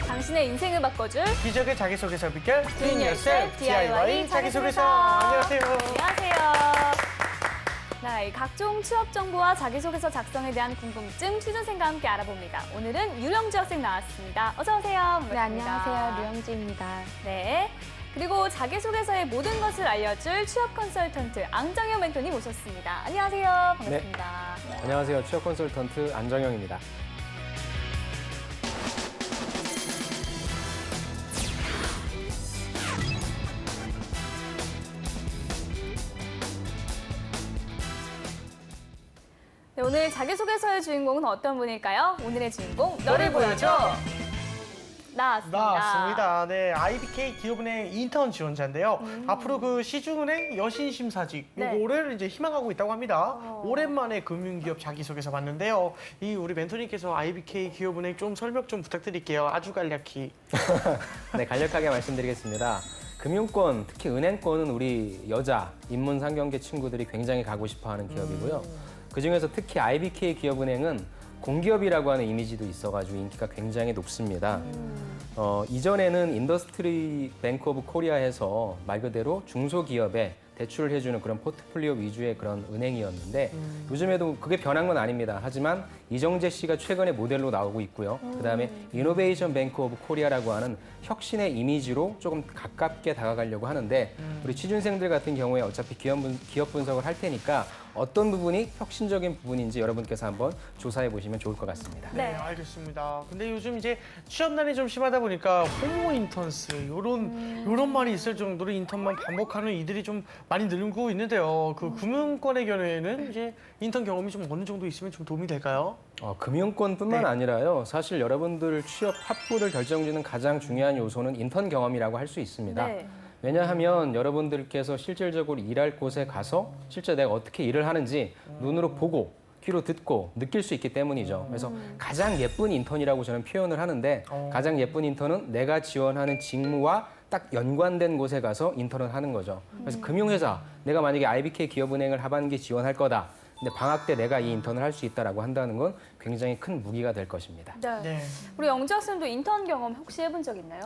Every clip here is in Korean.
당신의 인생을 바꿔줄 기적의 자기소개서 비결 Doing Yourself DIY 자기소개서. 자기소개서. 안녕하세요. 안녕하세요. 네, 각종 취업 정보와 자기소개서 작성에 대한 궁금증 취준생과 함께 알아봅니다. 오늘은 유령지 학생 나왔습니다. 어서 오세요. 반갑습니다. 네, 안녕하세요. 류영지입니다. 네. 그리고 자기소개서의 모든 것을 알려줄 취업 컨설턴트 앙정영 멘토님 오셨습니다. 안녕하세요. 반갑습니다. 안녕하세요. 취업 컨설턴트 안정영입니다. 네, 오늘 자기소개서의 주인공은 어떤 분일까요? 오늘의 주인공, 너를 보여줘! 나왔습니다. 네, IBK 기업은행 인턴 지원자인데요. 앞으로 그 시중은행 여신심사직 네. 요거를 이제 희망하고 있다고 합니다. 오랜만에 금융기업 자기소개서 봤는데요. 이 우리 멘토님께서 IBK 기업은행 좀 설명 좀 부탁드릴게요. 아주 간략히. 네, 간략하게 말씀드리겠습니다. 금융권, 특히 은행권은 우리 여자, 인문상경계 친구들이 굉장히 가고 싶어하는 기업이고요. 그중에서 특히 IBK 기업은행은 공기업이라고 하는 이미지도 있어가지고 인기가 굉장히 높습니다. 이전에는 인더스트리 뱅크 오브 코리아에서 말 그대로 중소기업에 대출을 해주는 그런 포트폴리오 위주의 그런 은행이었는데 요즘에도 그게 변한 건 아닙니다. 하지만 이정재 씨가 최근에 모델로 나오고 있고요. 그다음에 이노베이션 뱅크 오브 코리아라고 하는 혁신의 이미지로 조금 가깝게 다가가려고 하는데 우리 취준생들 같은 경우에 어차피 기업 분석을 할 테니까 어떤 부분이 혁신적인 부분인지 여러분께서 한번 조사해 보시면 좋을 것 같습니다. 네, 알겠습니다. 근데 요즘 이제 취업난이 좀 심하다 보니까 호모 인턴스 요런 말이 있을 정도로 인턴만 반복하는 이들이 좀 많이 늘고 있는데요. 그 금융권의 경우에는 이제 인턴 경험이 좀 어느 정도 있으면 좀 도움이 될까요? 금융권뿐만 네. 아니라요. 사실 여러분들 취업 합부를 결정짓는 가장 중요한 요소는 인턴 경험이라고 할 수 있습니다. 네. 왜냐하면 여러분들께서 실질적으로 일할 곳에 가서 실제 내가 어떻게 일을 하는지 눈으로 보고 귀로 듣고 느낄 수 있기 때문이죠. 그래서 가장 예쁜 인턴이라고 저는 표현을 하는데 가장 예쁜 인턴은 내가 지원하는 직무와 딱 연관된 곳에 가서 인턴을 하는 거죠. 그래서 금융회사, 내가 만약에 IBK 기업은행을 하반기 지원할 거다. 근데 방학 때 내가 이 인턴을 할 수 있다라고 한다는 건 굉장히 큰 무기가 될 것입니다. 네. 네. 우리 영주 학생도 인턴 경험 혹시 해본 적 있나요?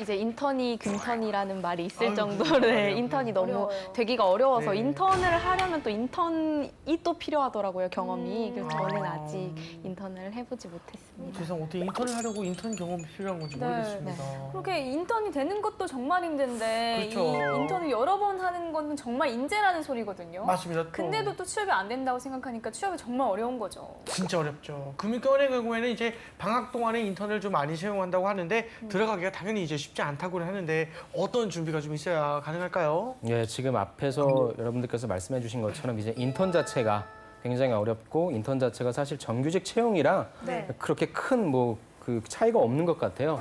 이제 인턴이 금턴이라는 말이 있을 아유, 정도로 맞아요. 인턴이 너무 어려워요. 되기가 어려워서 네. 인턴을 하려면 또 인턴이 또 필요하더라고요, 경험이. 그래서 저는 아. 아직 인턴을 해보지 못했습니다. 세상 어떻게 인턴을 하려고 인턴 경험이 필요한 건지 네. 모르겠습니다. 그렇게 인턴이 되는 것도 정말 힘든데 그렇죠. 이 인턴을 여러 번 하는 건 정말 인재라는 소리거든요. 맞습니다. 또. 근데도 또 취업이 안 된다고 생각하니까 취업이 정말 어려운 거죠. 진짜 어렵죠. 금융권의 경우에는 이제 방학 동안에 인턴을 좀 많이 채용한다고 하는데 들어가기가 당연히 이제 쉽지 않다고는 하는데 어떤 준비가 좀 있어야 가능할까요? 예, 지금 앞에서 여러분들께서 말씀해 주신 것처럼 이제 인턴 자체가 굉장히 어렵고 인턴 자체가 사실 정규직 채용이라 네. 그렇게 큰 그 차이가 없는 것 같아요.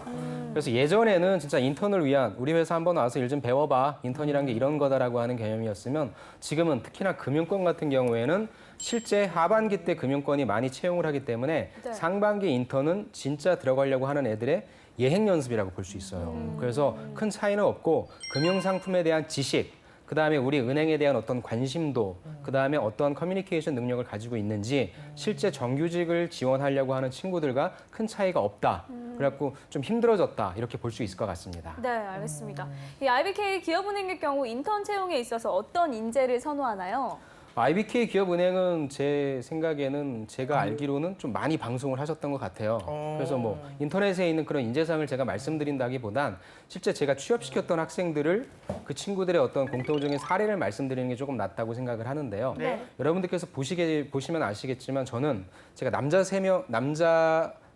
그래서 예전에는 진짜 인턴을 위한 우리 회사 한번 와서 일 좀 배워봐. 인턴이란 게 이런 거다라고 하는 개념이었으면 지금은 특히나 금융권 같은 경우에는 실제 하반기 때 금융권이 많이 채용을 하기 때문에 네. 상반기 인턴은 진짜 들어가려고 하는 애들의 예행 연습이라고 볼 수 있어요. 그래서 큰 차이는 없고 금융상품에 대한 지식, 그다음에 우리 은행에 대한 어떤 관심도, 그다음에 어떤 커뮤니케이션 능력을 가지고 있는지 실제 정규직을 지원하려고 하는 친구들과 큰 차이가 없다. 그래갖고 좀 힘들어졌다. 이렇게 볼 수 있을 것 같습니다. 네, 알겠습니다. 이 IBK 기업은행의 경우 인턴 채용에 있어서 어떤 인재를 선호하나요? IBK 기업은행은 제 생각에는 제가 알기로는 좀 많이 방송을 하셨던 것 같아요. 그래서 뭐 인터넷에 있는 그런 인재상을 제가 말씀드린다기보단 실제 제가 취업시켰던 학생들을 그 친구들의 어떤 공통적인 사례를 말씀드리는 게 조금 낫다고 생각을 하는데요. 네. 여러분들께서 보시면 아시겠지만 저는 제가 남자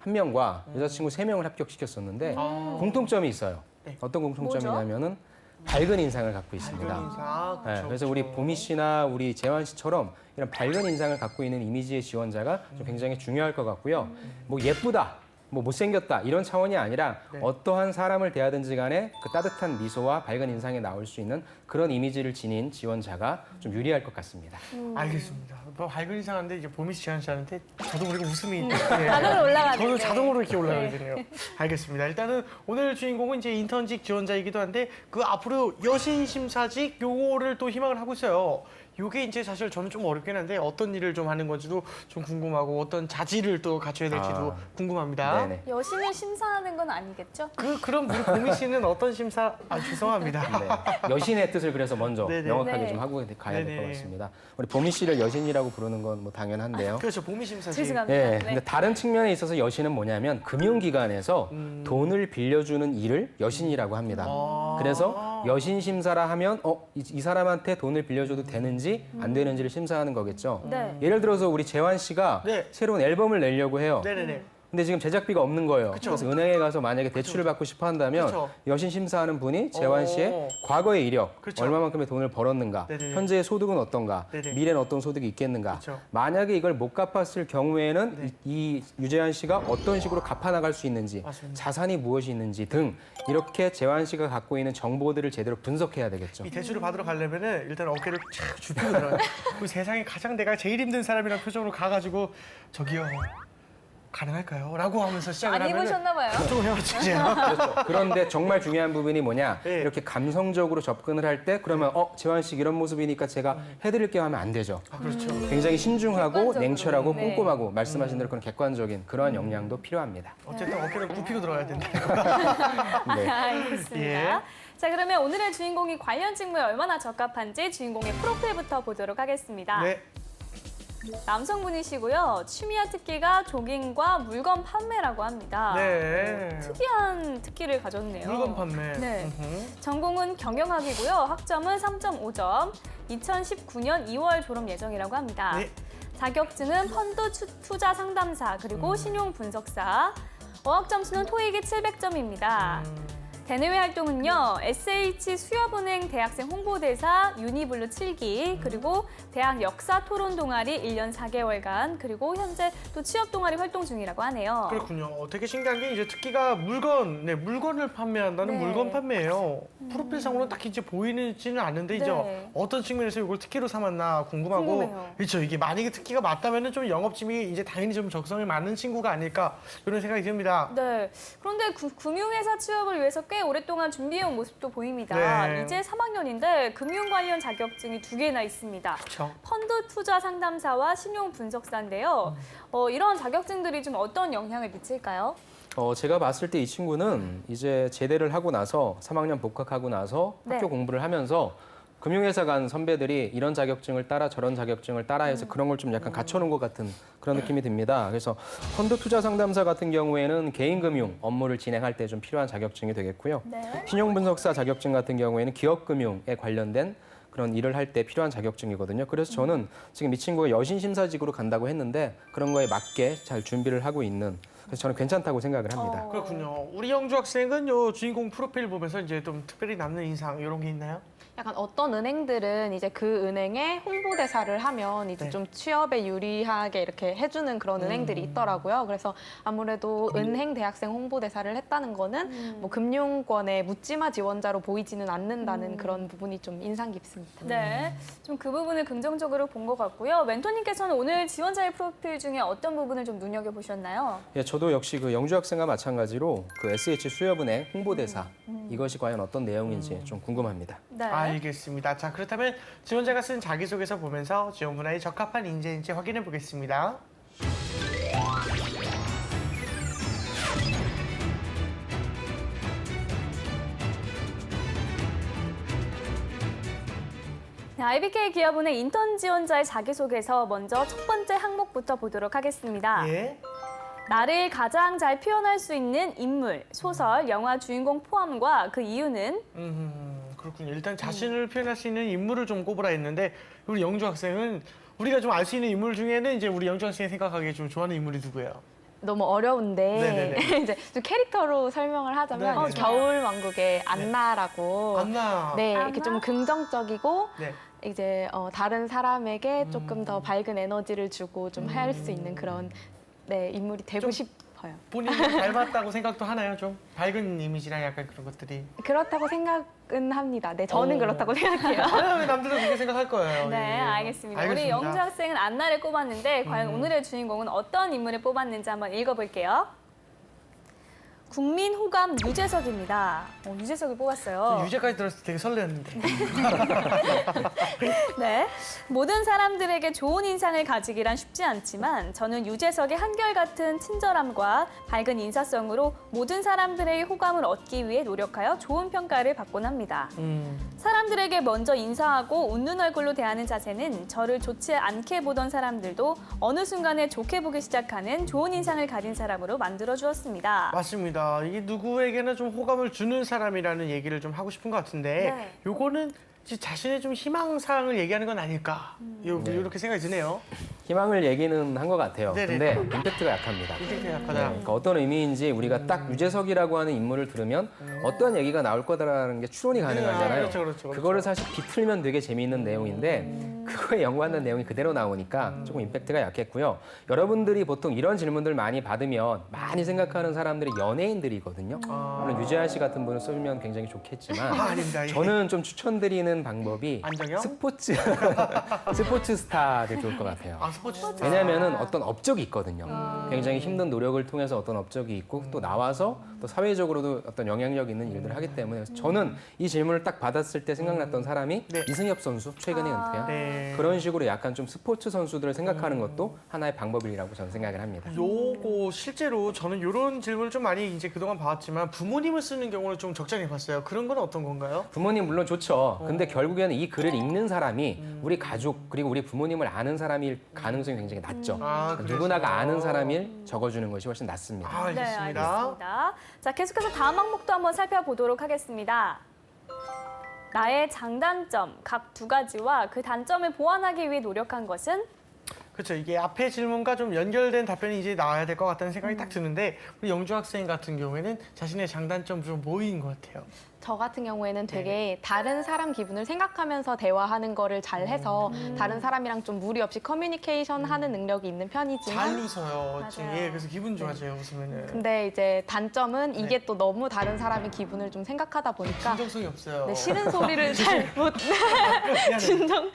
1명과 여자친구 3명을 합격시켰었는데 공통점이 있어요. 네. 어떤 공통점이냐면은 밝은 인상을 갖고 있습니다. 아, 네, 그렇죠, 그래서 우리 그렇죠. 보미 씨나 우리 재환 씨처럼 이런 밝은 인상을 갖고 있는 이미지의 지원자가 좀 굉장히 중요할 것 같고요. 뭐 예쁘다, 뭐 못생겼다 이런 차원이 아니라 네. 어떠한 사람을 대하든지 간에 그 따뜻한 미소와 밝은 인상에 나올 수 있는 그런 이미지를 지닌 지원자가 좀 유리할 것 같습니다. 알겠습니다. 뭐 밝은 이상한데 이제 보미 씨, 지한 씨한테 저도 모르게 웃음이 네. 자동으로 올라가는. 저는 네. 자동으로 이렇게 올라가게 되네요. 알겠습니다. 일단은 오늘 주인공은 이제 인턴직 지원자이기도 한데 그 앞으로 여신 심사직 요거를 또 희망을 하고 있어요. 요게 이제 사실 저는 좀 어렵긴 한데 어떤 일을 좀 하는 건지도 좀 궁금하고 어떤 자질을 또 갖춰야 될지도 아. 궁금합니다. 네네. 여신을 심사하는 건 아니겠죠? 그럼 우리 보미 씨는 어떤 심사? 죄송합니다. 네. 여신의 뜻을 그래서 먼저 네네. 명확하게 네. 좀 하고 가야 될 것 네네. 같습니다. 우리 보미 씨를 여신이라고 부르는 건 뭐 당연한데요. 그렇죠, 보미 심사지. 죄송합니다. 예, 네. 근데 다른 측면에 있어서 여신은 뭐냐면 금융기관에서 돈을 빌려주는 일을 여신이라고 합니다. 아. 그래서 여신 심사라 하면 이 사람한테 돈을 빌려줘도 되는지 안 되는지를 심사하는 거겠죠. 네. 예를 들어서 우리 재환 씨가 네. 새로운 앨범을 내려고 해요. 네네네. 근데 지금 제작비가 없는 거예요. 그쵸. 그래서 은행에 가서 만약에 대출을 받고 싶어 한다면 그쵸. 여신 심사하는 분이 재환 씨의 과거의 이력, 그쵸. 얼마만큼의 돈을 벌었는가, 네네네. 현재의 소득은 어떤가, 네네. 미래는 어떤 소득이 있겠는가. 그쵸. 만약에 이걸 못 갚았을 경우에는 네. 이 유재환 씨가 어떤 식으로 갚아나갈 수 있는지, 맞습니다. 자산이 무엇이 있는지 등 이렇게 재환 씨가 갖고 있는 정보들을 제대로 분석해야 되겠죠. 이 대출을 받으러 가려면은 일단 어깨를 촥 줍히고 들어요. 그 세상에 가장 내가 제일 힘든 사람이란 표정으로 가가지고 저기요 가능할까요? 라고 하면서 시작을 안 하면은 입으셨나 봐요. 좀 헤어지지. 그런데 정말 중요한 부분이 뭐냐? 네. 이렇게 감성적으로 접근을 할 때 그러면 재환 씨 이런 모습이니까 제가 해드릴게요 하면 안 되죠. 그렇죠. 굉장히 신중하고 객관적으로. 냉철하고 네. 꼼꼼하고 말씀하신 대로 그런 객관적인 그러한 역량도 필요합니다. 어쨌든 어깨를 굽히고 들어가야 된다. 네. 알겠습니다. 예. 자, 그러면 오늘의 주인공이 관련 직무에 얼마나 적합한지 주인공의 프로필부터 보도록 하겠습니다. 네. 남성분이시고요. 취미와 특기가 조깅과 물건 판매라고 합니다. 네. 특이한 특기를 가졌네요. 물건 판매. 네. 음흠. 전공은 경영학이고요. 학점은 3.5점. 2019년 2월 졸업 예정이라고 합니다. 네. 자격증은 펀드 투자 상담사 그리고 신용 분석사. 어학 점수는 토익이 700점입니다. 대내외 활동은요, SH 수협은행 대학생 홍보대사 유니블루 7기, 그리고 대학 역사 토론 동아리 1년 4개월간, 그리고 현재 또 취업 동아리 활동 중이라고 하네요. 그렇군요. 되게 신기한 게 이제 특기가 물건을 판매한다는 네. 물건 판매예요. 프로필상으로는 딱히 이제 보이지는 않는데 이제 네. 어떤 측면에서 이걸 특기로 삼았나 궁금하고 궁금해요. 그렇죠. 이게 만약에 특기가 맞다면은 좀 영업직이 이제 당연히 좀 적성에 맞는 친구가 아닐까 이런 생각이 듭니다. 네. 그런데 금융회사 취업을 위해서 꽤 오랫동안 준비해온 모습도 보입니다. 네. 이제 3학년인데 금융 관련 자격증이 2개나 있습니다. 그렇죠. 펀드 투자 상담사와 신용 분석사인데요. 이런 자격증들이 좀 어떤 영향을 미칠까요? 제가 봤을 때 이 친구는 이제 제대를 하고 나서 3학년 복학하고 나서 네. 학교 공부를 하면서 금융회사 간 선배들이 이런 자격증을 따라 저런 자격증을 따라 해서 그런 걸 좀 약간 갖춰놓은 것 같은 그런 느낌이 듭니다. 그래서 펀드 투자 상담사 같은 경우에는 개인금융 업무를 진행할 때 좀 필요한 자격증이 되겠고요. 네. 신용분석사 자격증 같은 경우에는 기업금융에 관련된 그런 일을 할 때 필요한 자격증이거든요. 그래서 저는 지금 이 친구가 여신심사직으로 간다고 했는데 그런 거에 맞게 잘 준비를 하고 있는 그래서 저는 괜찮다고 생각을 합니다. 그렇군요. 우리 영주 학생은 요 주인공 프로필 보면서 이제 좀 특별히 남는 인상 이런 게 있나요? 약간 어떤 은행들은 이제 그 은행의 홍보대사를 하면 이제 네. 좀 취업에 유리하게 이렇게 해주는 그런 은행들이 있더라고요. 그래서 아무래도 은행 대학생 홍보대사를 했다는 거는 뭐 금융권의 묻지마 지원자로 보이지는 않는다는 그런 부분이 좀 인상 깊습니다. 네, 좀 그 부분을 긍정적으로 본 것 같고요. 멘토님께서는 오늘 지원자의 프로필 중에 어떤 부분을 좀 눈여겨보셨나요? 예, 저도 역시 그 영주 학생과 마찬가지로 그 SH 수협은행 홍보대사 이것이 과연 어떤 내용인지 좀 궁금합니다. 네. 알겠습니다. 자, 그렇다면 지원자가 쓴 자기소개서 보면서 지원 분야에 적합한 인재인지 확인해 보겠습니다. 네, IBK 기업은행 인턴 지원자의 자기소개서 먼저 첫 번째 항목부터 보도록 하겠습니다. 예. 나를 가장 잘 표현할 수 있는 인물, 소설, 영화 주인공 포함과 그 이유는 그렇군요. 일단 자신을 표현할 수 있는 인물을 좀 꼽으라 했는데 우리 영주 학생은 우리가 좀 알 수 있는 인물 중에는 이제 우리 영주 학생이 생각하기에 좀 좋아하는 인물이 누구예요? 너무 어려운데 네네네. 이제 좀 캐릭터로 설명을 하자면 네네. 겨울왕국의 안나라고 안나. 네, 이렇게 안나? 좀 긍정적이고 네. 이제 다른 사람에게 조금 더 밝은 에너지를 주고 좀 할 수 있는 그런 네, 인물이 되고 좀- 싶어요. 본인이 닮았다고 생각도 하나요? 좀 밝은 이미지랑 약간 그런 것들이. 그렇다고 생각은 합니다. 네, 저는 어. 그렇다고 생각해요. 왜냐면 남들은 그렇게 생각할 거예요. 네, 예. 알겠습니다. 우리 알겠습니다. 영주 학생은 안나를 꼽았는데 과연 오늘의 주인공은 어떤 인물을 뽑았는지 한번 읽어볼게요. 국민 호감 유재석입니다. 유재석을 뽑았어요. 유재까지 들었을 때 되게 설레었는데. 네, 모든 사람들에게 좋은 인상을 가지기란 쉽지 않지만 저는 유재석의 한결같은 친절함과 밝은 인사성으로 모든 사람들의 호감을 얻기 위해 노력하여 좋은 평가를 받곤 합니다. 사람들에게 먼저 인사하고 웃는 얼굴로 대하는 자세는 저를 좋지 않게 보던 사람들도 어느 순간에 좋게 보기 시작하는 좋은 인상을 가진 사람으로 만들어 주었습니다. 맞습니다. 이게 누구에게나 좀 호감을 주는 사람이라는 얘기를 좀 하고 싶은 것 같은데 네. 요거는 이제 자신의 좀 희망사항을 얘기하는 건 아닐까 이렇게 생각이 드네요. 희망을 얘기는 한 것 같아요. 네네. 근데 임팩트가 약합니다. 이게 약하다. 그러니까 어떤 의미인지 우리가 딱 유재석이라고 하는 인물을 들으면 어떠한 얘기가 나올 거다라는 게 추론이 가능하잖아요. 그렇죠. 그거를 사실 비틀면 되게 재미있는 내용인데 그거에 연관된 내용이 그대로 나오니까 조금 임팩트가 약했고요. 여러분들이 보통 이런 질문들 많이 받으면 많이 생각하는 사람들이 연예인들이거든요. 물론 유재하 씨 같은 분을 쏘면 굉장히 좋겠지만 아닙니다. 예. 저는 좀 추천드리는 방법이 안정형? 스포츠 스타들 좋을 것 같아요. 스포츠. 왜냐하면은 어떤 업적이 있거든요. 굉장히 힘든 노력을 통해서 어떤 업적이 있고 또 나와서 또 사회적으로도 어떤 영향력 있는 일들을 하기 때문에 그래서 저는 이 질문을 딱 받았을 때 생각났던 사람이 네. 이승엽 선수 최근에 은퇴한 네. 그런 식으로 약간 좀 스포츠 선수들을 생각하는 것도 하나의 방법이라고 저는 생각을 합니다. 요거 실제로 저는 이런 질문을 좀 많이 이제 그동안 봐왔지만 부모님을 쓰는 경우를 좀 적잖이 봤어요. 그런 건 어떤 건가요? 부모님 물론 좋죠. 근데 결국에는 이 글을 읽는 사람이 우리 가족 그리고 우리 부모님을 아는 사람일 가능성이 굉장히 낮죠. 그래서. 누구나가 아는 사람일 적어주는 것이 훨씬 낫습니다. 네, 알겠습니다. 알겠습니다. 자, 계속해서 다음 항목도 한번 살펴보도록 하겠습니다. 나의 장단점 각 두 가지와 그 단점을 보완하기 위해 노력한 것은? 그렇죠. 이게 앞에 질문과 좀 연결된 답변이 이제 나와야 될 것 같다는 생각이 딱 드는데 우리 영주 학생 같은 경우에는 자신의 장단점 좀 뭐인 것 같아요? 저 같은 경우에는 되게 다른 사람 기분을 생각하면서 대화하는 거를 잘 해서 다른 사람이랑 좀 무리 없이 커뮤니케이션 하는 능력이 있는 잘 편이지만 웃어요. 맞아요. 예, 그래서 기분 좋아져요. 웃으면은. 근데 이제 단점은 이게 또 너무 다른 사람의 기분을 좀 생각하다 보니까 진정성이 없어요. 네, 싫은 소리를 잘 못 진정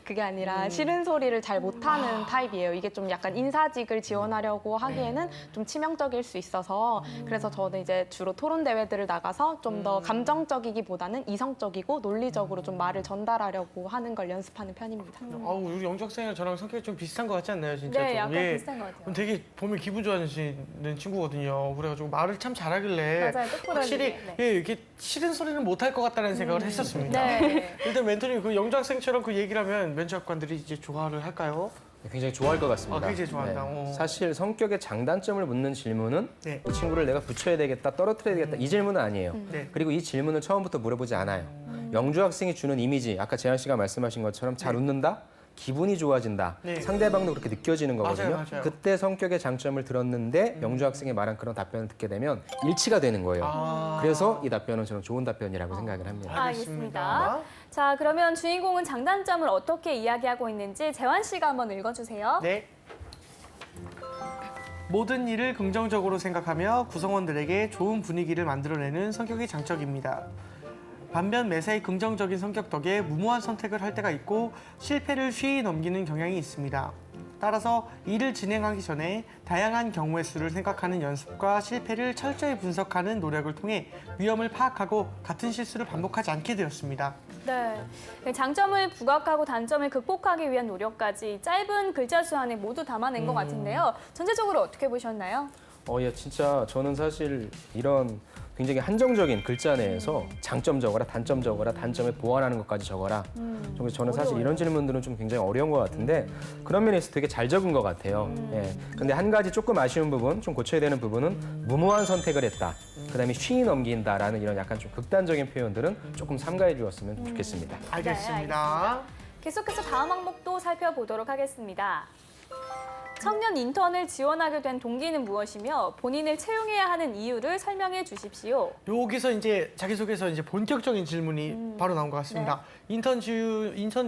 그게 아니라 싫은 소리를 잘 못하는 타입이에요. 이게 좀 약간 인사직을 지원하려고 하기에는 좀 치명적일 수 있어서 그래서 저는 이제 주로 토론 대회들을 나가서 좀 더 감정적이기보다는 이성적이고 논리적으로 좀 말을 전달하려고 하는 걸 연습하는 편입니다. 아우, 우리 영주 학생이랑 저랑 성격이 좀 비슷한 것 같지 않나요, 진짜? 네, 좀? 약간 예. 비슷한 것 같아요. 되게 보면 기분 좋아지는 친구거든요. 그래가지고 말을 참 잘하길래 맞아요, 똑부러지게. 확실히 네. 예, 이렇게 싫은 소리는 못 할 것 같다는 생각을 했었습니다. 네. 일단 멘토님 그 영주 학생처럼 그 얘기를 하면 면접관들이 이제 좋아를 할까요? 굉장히 좋아할 것 같습니다. 굉장히 좋아한다. 사실 성격의 장단점을 묻는 질문은 네. 이 친구를 내가 붙여야 되겠다, 떨어뜨려야 되겠다 이 질문은 아니에요. 네. 그리고 이 질문을 처음부터 물어보지 않아요. 영주 학생이 주는 이미지, 아까 재한 씨가 말씀하신 것처럼 잘 웃는다, 기분이 좋아진다, 네. 상대방도 그렇게 느껴지는 거거든요. 맞아요. 그때 성격의 장점을 들었는데 영주 학생이 말한 그런 답변을 듣게 되면 일치가 되는 거예요. 그래서 이 답변은 저는 좋은 답변이라고 생각을 합니다. 알겠습니다. 자, 그러면 주인공은 장단점을 어떻게 이야기하고 있는지 재환 씨가 한번 읽어주세요. 네. 모든 일을 긍정적으로 생각하며 구성원들에게 좋은 분위기를 만들어내는 성격이 장점입니다. 반면 매사에 긍정적인 성격 덕에 무모한 선택을 할 때가 있고 실패를 쉬이 넘기는 경향이 있습니다. 따라서 일을 진행하기 전에 다양한 경우의 수를 생각하는 연습과 실패를 철저히 분석하는 노력을 통해 위험을 파악하고 같은 실수를 반복하지 않게 되었습니다. 네. 장점을 부각하고 단점을 극복하기 위한 노력까지 짧은 글자 수 안에 모두 담아낸 것 같은데요. 전체적으로 어떻게 보셨나요? 예, 진짜 저는 사실 이런 굉장히 한정적인 글자 내에서 장점 적어라, 단점 적어라, 단점을 보완하는 것까지 적어라. 그래서 저는 사실 이런 질문들은 좀 굉장히 어려운 것 같은데 그런 면에서 되게 잘 적은 것 같아요. 예. 근데 한 가지 조금 아쉬운 부분, 좀 고쳐야 되는 부분은 무모한 선택을 했다. 그다음에 쉬이 넘긴다라는 이런 약간 좀 극단적인 표현들은 조금 삼가해 주었으면 좋겠습니다. 알겠습니다. 계속해서 다음 항목도 살펴보도록 하겠습니다. 청년 인턴을 지원하게 된 동기는 무엇이며 본인을 채용해야 하는 이유를 설명해 주십시오. 여기서 이제 자기소개서 이제 본격적인 질문이 바로 나온 것 같습니다. 인턴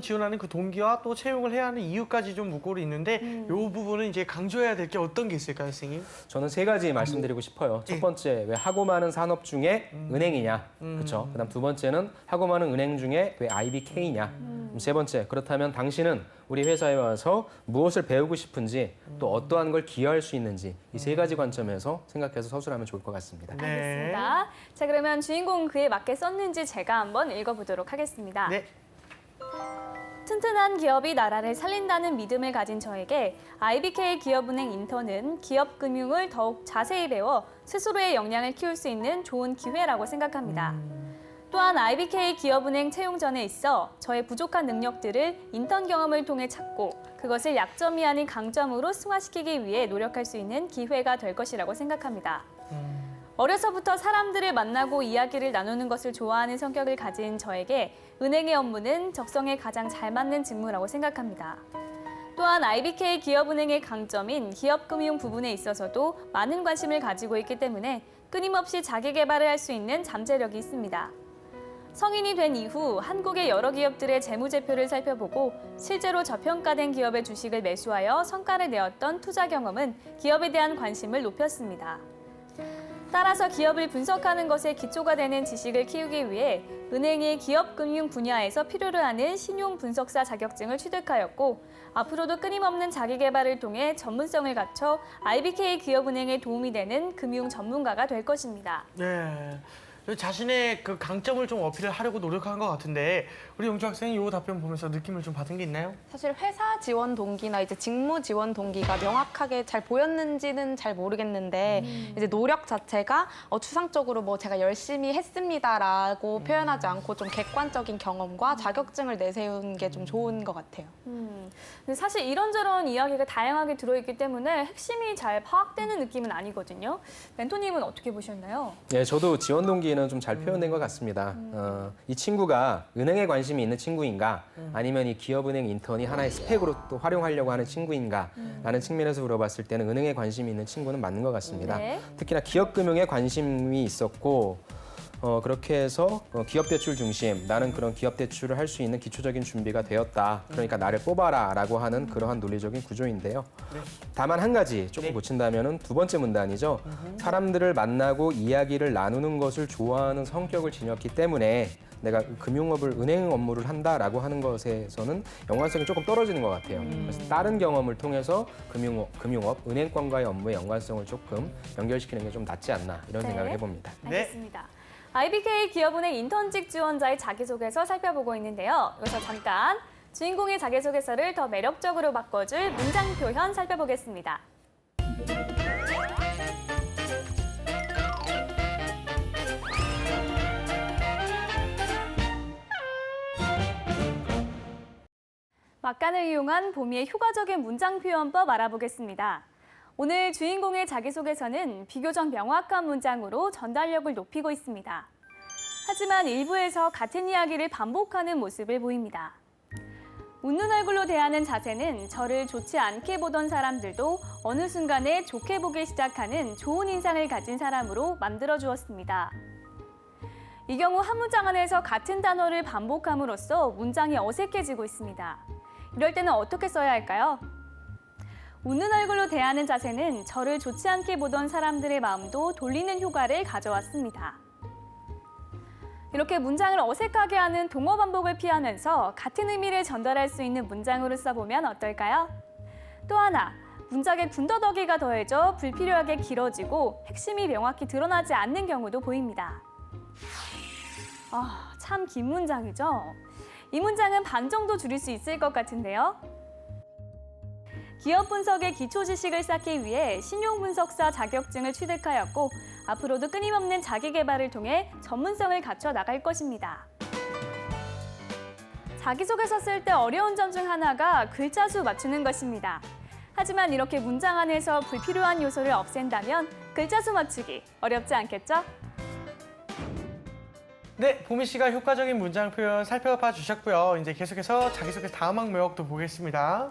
지원하는 그 동기와 또 채용을 해야 하는 이유까지 좀 묻고는 있는데 이 부분은 이제 강조해야 될 게 어떤 게 있을까요, 선생님? 저는 세 가지 말씀드리고 싶어요. 첫 번째, 왜 하고 많은 산업 중에 은행이냐, 그렇죠? 그다음 두 번째는 하고 많은 은행 중에 왜 IBK냐, 세 번째, 그렇다면 당신은 우리 회사에 와서 무엇을 배우고 싶은지 또 어떠한 걸 기여할 수 있는지 이 세 가지 관점에서 생각해서 서술하면 좋을 것 같습니다. 네. 알겠습니다. 자, 그러면 주인공은 그에 맞게 썼는지 제가 한번 읽어보도록 하겠습니다. 네. 튼튼한 기업이 나라를 살린다는 믿음을 가진 저에게 IBK 기업은행 인턴은 기업 금융을 더욱 자세히 배워 스스로의 역량을 키울 수 있는 좋은 기회라고 생각합니다. 또한 IBK 기업은행 채용 전에 있어 저의 부족한 능력들을 인턴 경험을 통해 찾고 그것을 약점이 아닌 강점으로 승화시키기 위해 노력할 수 있는 기회가 될 것이라고 생각합니다. 어려서부터 사람들을 만나고 이야기를 나누는 것을 좋아하는 성격을 가진 저에게 은행의 업무는 적성에 가장 잘 맞는 직무라고 생각합니다. 또한 IBK 기업은행의 강점인 기업금융 부분에 있어서도 많은 관심을 가지고 있기 때문에 끊임없이 자기 개발을 할 수 있는 잠재력이 있습니다. 성인이 된 이후 한국의 여러 기업들의 재무제표를 살펴보고 실제로 저평가된 기업의 주식을 매수하여 성과를 내었던 투자 경험은 기업에 대한 관심을 높였습니다. 따라서 기업을 분석하는 것에 기초가 되는 지식을 키우기 위해 은행이 기업금융 분야에서 필요로 하는 신용 분석사 자격증을 취득하였고 앞으로도 끊임없는 자기 개발을 통해 전문성을 갖춰 IBK 기업은행에 도움이 되는 금융 전문가가 될 것입니다. 네. 자신의 그 강점을 좀 어필을 하려고 노력한 것 같은데 우리 영주 학생이 이 답변 보면서 느낌을 좀 받은 게 있나요? 사실 회사 지원 동기나 이제 직무 지원 동기가 명확하게 잘 보였는지는 잘 모르겠는데 이제 노력 자체가 추상적으로 뭐 제가 열심히 했습니다라고 표현하지 않고 좀 객관적인 경험과 자격증을 내세운 게 좀 좋은 것 같아요. 근데 사실 이런저런 이야기가 다양하게 들어있기 때문에 핵심이 잘 파악되는 느낌은 아니거든요. 멘토님은 어떻게 보셨나요? 예, 저도 지원 동기는 좀 잘 표현된 것 같습니다. 이 친구가 은행에 관심이 있는 친구인가 아니면 이 기업은행 인턴이 하나의 스펙으로 또 활용하려고 하는 친구인가 라는 측면에서 물어봤을 때는 은행에 관심이 있는 친구는 맞는 것 같습니다. 네. 특히나 기업금융에 관심이 있었고 그렇게 해서 기업 대출 중심, 나는 그런 기업 대출을 할 수 있는 기초적인 준비가 되었다. 그러니까 나를 뽑아라라고 하는 그러한 논리적인 구조인데요. 다만 한 가지 조금 고친다면은 두 번째 문단이죠. 사람들을 만나고 이야기를 나누는 것을 좋아하는 성격을 지녔기 때문에 내가 금융업을 은행 업무를 한다라고 하는 것에서는 연관성이 조금 떨어지는 것 같아요. 그래서 다른 경험을 통해서 금융업, 은행권과의 업무의 연관성을 조금 연결시키는 게 좀 낫지 않나 이런 네. 생각을 해봅니다. 알겠습니다. IBK 기업은행 인턴직 지원자의 자기소개서 살펴보고 있는데요. 여기서 잠깐 주인공의 자기소개서를 더 매력적으로 바꿔줄 문장 표현 살펴보겠습니다. 막간을 이용한 보미의 효과적인 문장 표현법 알아보겠습니다. 오늘 주인공의 자기소개서는 비교적 명확한 문장으로 전달력을 높이고 있습니다. 하지만 일부에서 같은 이야기를 반복하는 모습을 보입니다. 웃는 얼굴로 대하는 자세는 저를 좋지 않게 보던 사람들도 어느 순간에 좋게 보기 시작하는 좋은 인상을 가진 사람으로 만들어주었습니다. 이 경우 한 문장 안에서 같은 단어를 반복함으로써 문장이 어색해지고 있습니다. 이럴 때는 어떻게 써야 할까요? 웃는 얼굴로 대하는 자세는 저를 좋지 않게 보던 사람들의 마음도 돌리는 효과를 가져왔습니다. 이렇게 문장을 어색하게 하는 동어 반복을 피하면서 같은 의미를 전달할 수 있는 문장으로 써보면 어떨까요? 또 하나, 문장에 군더더기가 더해져 불필요하게 길어지고 핵심이 명확히 드러나지 않는 경우도 보입니다. 참 긴 문장이죠? 이 문장은 반 정도 줄일 수 있을 것 같은데요. 기업 분석의 기초 지식을 쌓기 위해 신용분석사 자격증을 취득하였고 앞으로도 끊임없는 자기 개발을 통해 전문성을 갖춰 나갈 것입니다. 자기소개서 쓸 때 어려운 점 중 하나가 글자 수 맞추는 것입니다. 하지만 이렇게 문장 안에서 불필요한 요소를 없앤다면 글자 수 맞추기 어렵지 않겠죠? 네, 보미 씨가 효과적인 문장 표현 살펴봐 주셨고요. 이제 계속해서 자기소개 다음 항목도 보겠습니다.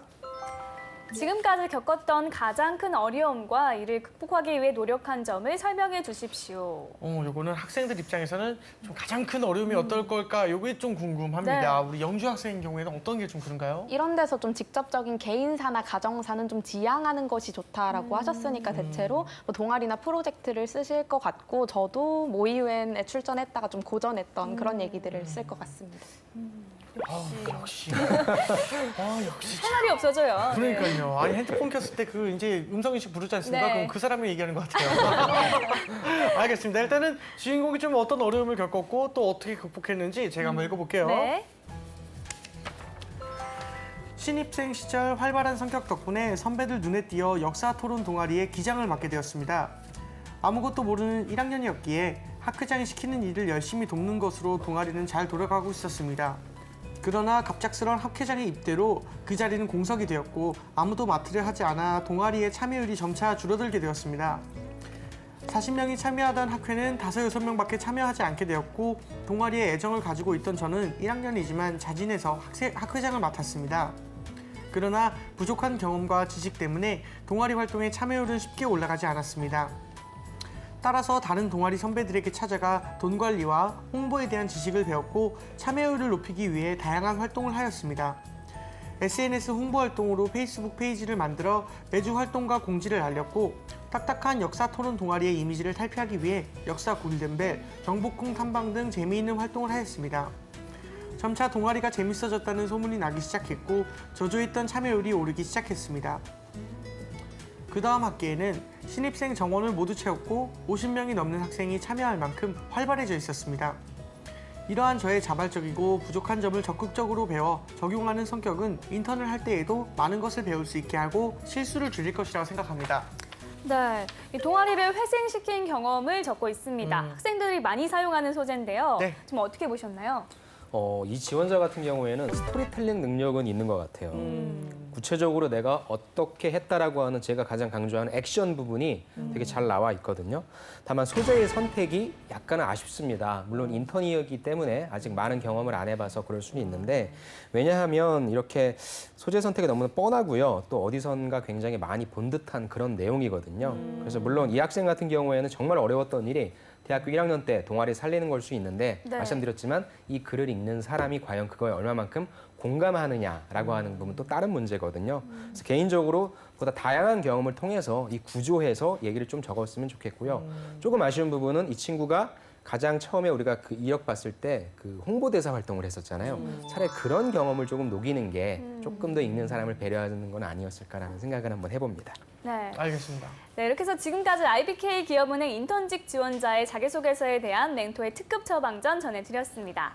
지금까지 겪었던 가장 큰 어려움과 이를 극복하기 위해 노력한 점을 설명해 주십시오. 요거는 학생들 입장에서는 좀 가장 큰 어려움이 어떨 걸까? 요게 좀 궁금합니다. 네. 우리 영주 학생 경우에는 어떤 게 좀 그런가요? 이런 데서 좀 직접적인 개인사나 가정사는 좀 지양하는 것이 좋다라고 하셨으니까 대체로 뭐 동아리나 프로젝트를 쓰실 것 같고 저도 모의유엔에 출전했다가 좀 고전했던 그런 얘기들을 쓸 것 같습니다. 역시. 역시. 채널이 없어져요. 네. 그러니까요. 아니 핸드폰 켰을 때 그 이제 음성인식 부르지 않습니까? 네. 그럼 그 사람이 얘기하는 것 같아요. 알겠습니다. 일단은 주인공이 좀 어떤 어려움을 겪었고 또 어떻게 극복했는지 제가 한번 읽어볼게요. 네. 신입생 시절 활발한 성격 덕분에 선배들 눈에 띄어 역사 토론 동아리에 기장을 맡게 되었습니다. 아무것도 모르는 1학년이었기에 학회장이 시키는 일을 열심히 돕는 것으로 동아리는 잘 돌아가고 있었습니다. 그러나 갑작스런 학회장의 입대로 그 자리는 공석이 되었고 아무도 맡으려 하지 않아 동아리의 참여율이 점차 줄어들게 되었습니다. 40명이 참여하던 학회는 5, 6명밖에 참여하지 않게 되었고 동아리에 애정을 가지고 있던 저는 1학년이지만 자진해서 학회장을 맡았습니다. 그러나 부족한 경험과 지식 때문에 동아리 활동의 참여율은 쉽게 올라가지 않았습니다. 따라서 다른 동아리 선배들에게 찾아가 돈 관리와 홍보에 대한 지식을 배웠고 참여율을 높이기 위해 다양한 활동을 하였습니다. SNS 홍보 활동으로 페이스북 페이지를 만들어 매주 활동과 공지를 알렸고 딱딱한 역사 토론 동아리의 이미지를 탈피하기 위해 역사 골든벨, 경복궁 탐방 등 재미있는 활동을 하였습니다. 점차 동아리가 재밌어졌다는 소문이 나기 시작했고 저조했던 참여율이 오르기 시작했습니다. 그 다음 학기에는 신입생 정원을 모두 채웠고 50명이 넘는 학생이 참여할 만큼 활발해져 있었습니다. 이러한 저의 자발적이고 부족한 점을 적극적으로 배워 적용하는 성격은 인턴을 할 때에도 많은 것을 배울 수 있게 하고 실수를 줄일 것이라고 생각합니다. 네, 이 동아리를 회생시킨 경험을 적고 있습니다. 학생들이 많이 사용하는 소재인데요. 네. 좀 어떻게 보셨나요? 이 지원자 같은 경우에는 스토리텔링 능력은 있는 것 같아요. 구체적으로 내가 어떻게 했다라고 하는 제가 가장 강조하는 액션 부분이 되게 잘 나와 있거든요. 다만 소재의 선택이 약간은 아쉽습니다. 물론 인턴이었기 때문에 아직 많은 경험을 안 해봐서 그럴 수는 있는데 왜냐하면 이렇게 소재 선택이 너무 뻔하고요. 또 어디선가 굉장히 많이 본 듯한 그런 내용이거든요. 그래서 물론 이 학생 같은 경우에는 정말 어려웠던 일이 대학교 1학년 때 동아리 살리는 걸 수 있는데 네. 말씀드렸지만 이 글을 읽는 사람이 과연 그거에 얼마만큼 공감하느냐라고 하는 부분 또 다른 문제거든요. 그래서 개인적으로 보다 다양한 경험을 통해서 이 구조해서 얘기를 좀 적었으면 좋겠고요. 조금 아쉬운 부분은 이 친구가 가장 처음에 우리가 그 이력 봤을 때 그 홍보대사 활동을 했었잖아요. 차라리 그런 경험을 조금 녹이는 게 조금 더 읽는 사람을 배려하는 건 아니었을까라는 생각을 한번 해봅니다. 네. 알겠습니다. 네, 이렇게 해서 지금까지 IBK 기업은행 인턴직 지원자의 자기소개서에 대한 멘토의 특급 처방전 전해드렸습니다.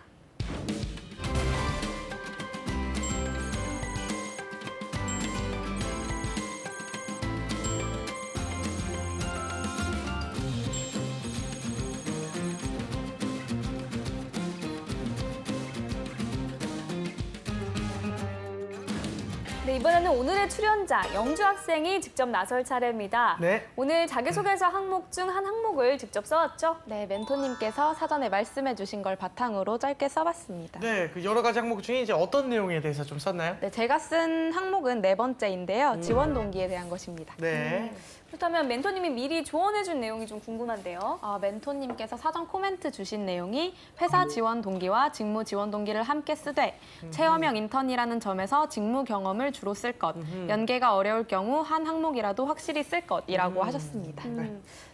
네, 이번에는 오늘의 출연자 영주 학생이 직접 나설 차례입니다. 네. 오늘 자기소개서 항목 중 한 항목을 직접 써왔죠? 네, 멘토님께서 사전에 말씀해 주신 걸 바탕으로 짧게 써봤습니다. 네, 그 여러 가지 항목 중에 이제 어떤 내용에 대해서 좀 썼나요? 네, 제가 쓴 항목은 4번째인데요. 지원 동기에 대한 것입니다. 네. 그렇다면 멘토님이 미리 조언해준 내용이 좀 궁금한데요. 멘토님께서 사전 코멘트 주신 내용이 회사 지원 동기와 직무 지원 동기를 함께 쓰되 체험형 인턴이라는 점에서 직무 경험을 주로 쓸 것, 연계가 어려울 경우 한 항목이라도 확실히 쓸 것이라고 하셨습니다.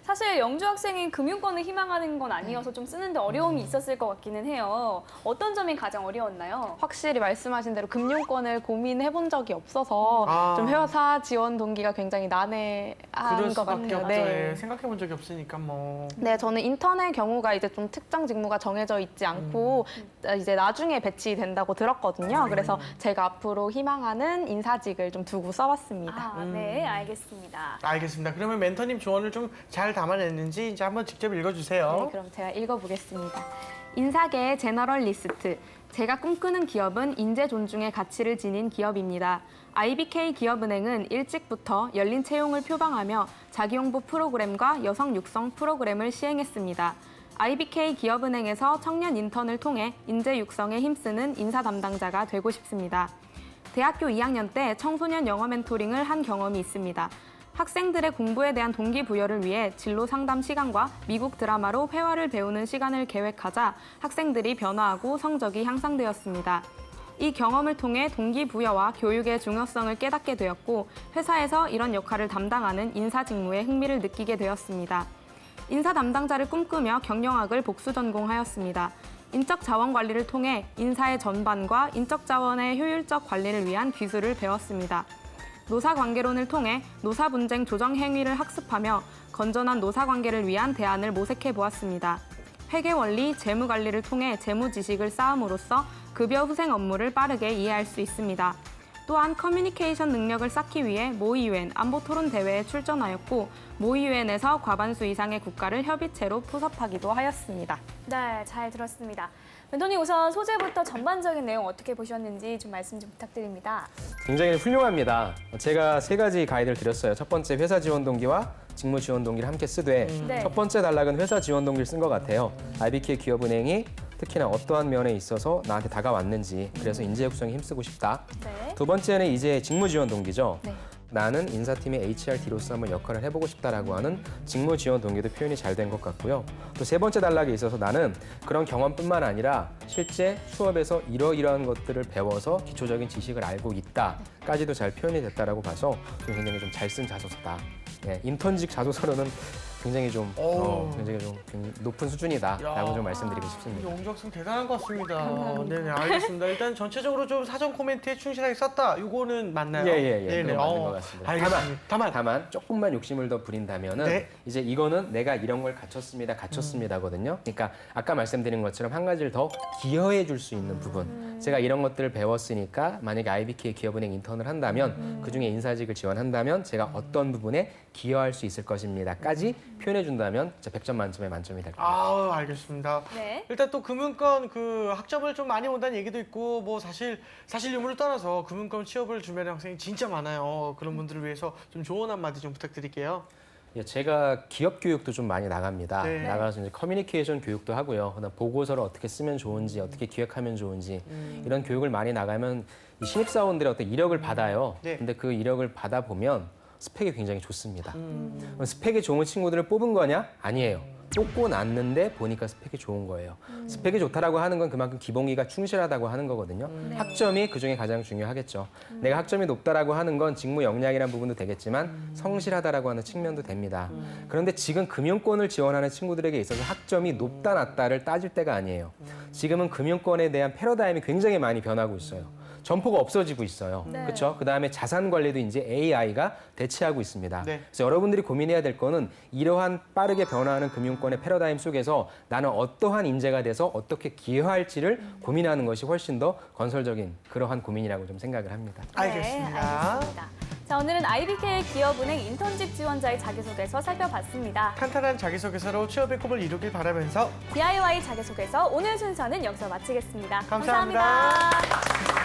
사실 영주 학생이 금융권을 희망하는 건 아니어서 좀 쓰는데 어려움이 있었을 것 같기는 해요. 어떤 점이 가장 어려웠나요? 확실히 말씀하신 대로 금융권을 고민해 본 적이 없어서 좀 회사 지원 동기가 굉장히 난해한 그럴 것 수밖에 같아요. 없죠. 네. 예, 생각해 본 적이 없으니까 뭐. 네, 저는 인턴의 경우가 이제 좀 특정 직무가 정해져 있지 않고 이제 나중에 배치된다고 들었거든요. 그래서 제가 앞으로 희망하는 인사직을 좀 두고 써봤습니다. 네, 알겠습니다. 알겠습니다. 그러면 멘토님 조언을 좀 잘 담아냈는지 이제 한번 직접 읽어주세요. 네, 그럼 제가 읽어보겠습니다. 인사계의 제너럴 리스트. 제가 꿈꾸는 기업은 인재 존중의 가치를 지닌 기업입니다. IBK 기업은행은 일찍부터 열린 채용을 표방하며 자기 홍보 프로그램과 여성 육성 프로그램을 시행했습니다. IBK 기업은행에서 청년 인턴을 통해 인재 육성에 힘쓰는 인사 담당자가 되고 싶습니다. 대학교 2학년 때 청소년 영어 멘토링을 한 경험이 있습니다. 학생들의 공부에 대한 동기부여를 위해 진로 상담 시간과 미국 드라마로 회화를 배우는 시간을 계획하자 학생들이 변화하고 성적이 향상되었습니다. 이 경험을 통해 동기부여와 교육의 중요성을 깨닫게 되었고 회사에서 이런 역할을 담당하는 인사 직무에 흥미를 느끼게 되었습니다. 인사 담당자를 꿈꾸며 경영학을 복수 전공하였습니다. 인적 자원 관리를 통해 인사의 전반과 인적 자원의 효율적 관리를 위한 기술을 배웠습니다. 노사 관계론을 통해 노사 분쟁 조정 행위를 학습하며 건전한 노사 관계를 위한 대안을 모색해 보았습니다. 회계 원리, 재무 관리를 통해 재무 지식을 쌓음으로써 급여 후생 업무를 빠르게 이해할 수 있습니다. 또한 커뮤니케이션 능력을 쌓기 위해 모의유엔 안보 토론 대회에 출전하였고 모의유엔에서 과반수 이상의 국가를 협의체로 포섭하기도 하였습니다. 네, 잘 들었습니다. 멘토님 우선 소재부터 전반적인 내용 어떻게 보셨는지 좀 말씀 좀 부탁드립니다. 굉장히 훌륭합니다. 제가 3가지 가이드를 드렸어요. 첫 번째 회사 지원 동기와 직무 지원 동기를 함께 쓰되 네. 첫 번째 단락은 회사 지원 동기를 쓴 것 같아요. IBK 기업은행이 특히나 어떠한 면에 있어서 나한테 다가왔는지 그래서 인재 육성에 힘쓰고 싶다. 네. 두 번째는 이제 직무 지원 동기죠. 네. 나는 인사팀의 HRD로서 한번 역할을 해보고 싶다라고 하는 직무 지원 동기도 표현이 잘 된 것 같고요. 또 세 번째 단락에 있어서 나는 그런 경험뿐만 아니라 실제 수업에서 이러이러한 것들을 배워서 기초적인 지식을 알고 있다까지도 잘 표현이 됐다라고 봐서 좀 굉장히 좀 잘 쓴 자소서다. 예, 인턴직 자소서로는 굉장히 좀 굉장히 높은 수준이다라고 좀 말씀드리고 싶습니다. 영작성 대단한 것 같습니다. 네네, 알겠습니다. 일단 전체적으로 좀 사전 코멘트에 충실하게 썼다. 이거는 맞나요? 예. 네네. 그건 맞는 것 같습니다. 알겠습니다. 다만 조금만 욕심을 더 부린다면은 네. 이제 이거는 내가 이런 걸 갖췄습니다거든요. 그러니까 아까 말씀드린 것처럼 한 가지를 더 기여해 줄 수 있는 부분. 제가 이런 것들을 배웠으니까 만약에 IBK 기업은행 인턴을 한다면 그중에 인사직을 지원한다면 제가 어떤 부분에 기여할 수 있을 것입니다까지 표현해 준다면 진짜 100점 만점에 만점이 될 겁니다. 아, 알겠습니다. 네. 일단 또 금융권 그 학점을 좀 많이 본다는 얘기도 있고 뭐 사실 유무를 떠나서 금융권 취업을 준비하는 학생이 진짜 많아요. 그런 분들을 위해서 좀 조언 한마디 좀 부탁드릴게요. 예, 제가 기업 교육도 좀 많이 나갑니다. 네. 나가서 이제 커뮤니케이션 교육도 하고요. 그다음 보고서를 어떻게 쓰면 좋은지, 어떻게 기획하면 좋은지 이런 교육을 많이 나가면 이 신입사원들의 어떤 이력을 받아요. 네. 근데 그 이력을 받아 보면 스펙이 굉장히 좋습니다. 스펙이 좋은 친구들을 뽑은 거냐? 아니에요. 뽑고 났는데 보니까 스펙이 좋은 거예요. 스펙이 좋다라고 하는 건 그만큼 기본기가 충실하다고 하는 거거든요. 학점이 그중에 가장 중요하겠죠. 내가 학점이 높다라고 하는 건 직무 역량이라는 부분도 되겠지만 성실하다라고 하는 측면도 됩니다. 그런데 지금 금융권을 지원하는 친구들에게 있어서 학점이 높다 낮다를 따질 때가 아니에요. 지금은 금융권에 대한 패러다임이 굉장히 많이 변하고 있어요. 점포가 없어지고 있어요. 네. 그렇죠? 그다음에 자산 관리도 이제 AI가 대체하고 있습니다. 네. 그래서 여러분들이 고민해야 될 거는 이러한 빠르게 변화하는 금융권의 패러다임 속에서 나는 어떠한 인재가 돼서 어떻게 기여할지를 고민하는 것이 훨씬 더 건설적인 그러한 고민이라고 좀 생각을 합니다. 알겠습니다. 네, 알겠습니다. 자, 오늘은 IBK 기업은행 인턴직 지원자의 자기소개서 살펴봤습니다. 탄탄한 자기소개서로 취업의 꿈을 이루길 바라면서 DIY 자기소개서 오늘 순서는 여기서 마치겠습니다. 감사합니다. 감사합니다.